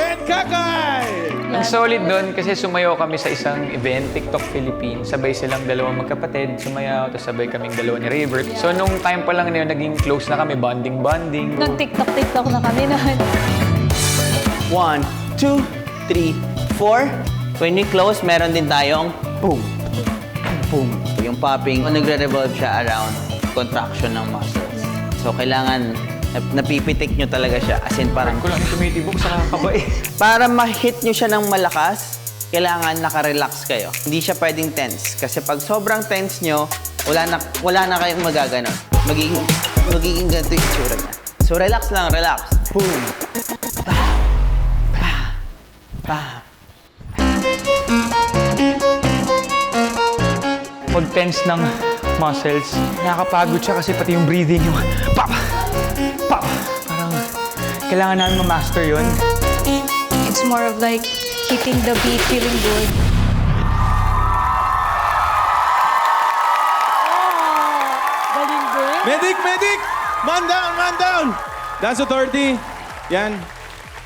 and Kakay! Ang solid doon kasi sumayaw kami sa isang event, TikTok Philippines. Sabay silang dalawang magkapatid, sumayaw, tapos sabay kaming dalawa ni Raver. So nung time pa lang na yun, naging close na kami, bonding. Nag-TikTok na kami noon. 1, 2, 3, 4. When we close, meron din tayong boom, boom. Yung popping, nagre-revolve siya around contraction ng muscles. So, kailangan napipitik nyo talaga siya. As in, parang... Ko lang tumitibok sa kakabay. Para ma-hit nyo siya ng malakas, kailangan naka-relax kayo. Hindi siya pwedeng tense. Kasi pag sobrang tense nyo, wala na kayong magaganon. Magiging ganito yung itsura niya. So, relax lang, relax. Boom. Pag tense ng muscles, nakakapagod siya kasi pati yung breathing, yung pop, pop. Parang kailangan namin ma-master yun. It's more of like keeping the beat, feeling good. Galing din. Medic! Medic! Man down! Man down! Dance Authority. Yan.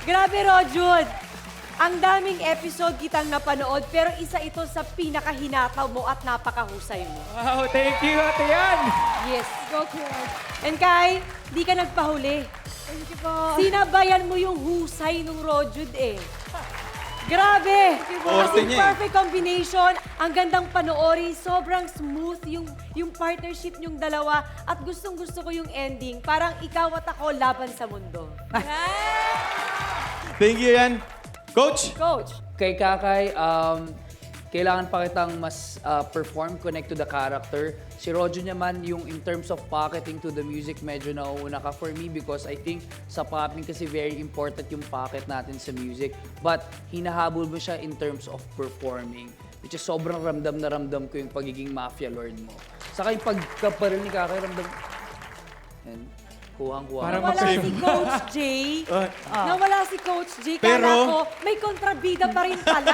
Grabe, Rojud. Ang daming episode kitang napanood, pero isa ito sa pinakahinataw mo at napakahusay mo. Wow, thank you, Ate Yan! Yes. Go, Kuya. And Kai, di ka nagpahuli. Thank you po. Sinabayan mo yung husay ng Rojud eh. Grabe! As in, perfect combination. Ang gandang panoorin, sobrang smooth yung partnership niyong dalawa. At gustong-gusto ko yung ending. Parang ikaw at ako laban sa mundo. Thank you, yan. Coach! Coach, Kay Kakay, kailangan pa kitang mas perform, connect to the character. Si Rojo naman, yung in terms of pocketing to the music, medyo nauuna ka for me because I think sa popping kasi very important yung pocket natin sa music. But hinahabol mo siya in terms of performing. Which is sobrang ramdam na ramdam ko yung pagiging mafia lord mo. Saka yung pagkaparil ni Kakay, ramdam... Yan. Kuhang-kuha. nawala si Coach Jay. Nawala si Coach Jay. Kala Pero- ko, may kontrabida pa rin pala.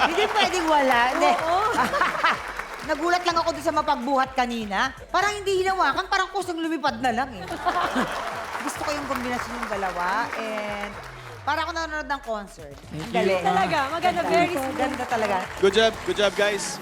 Hindi pwedeng wala. Hindi. Oo. Nagulat lang ako doon sa mapagbuhat kanina. Parang hindi hinawakan, parang kusang lumipad na lang eh. Gusto ko yung kombinasyon ng dalawa and para ako nanonood ng concert. Ang galing. Talaga, maganda. Very smooth. Ganda talaga. Good job. Good job, guys.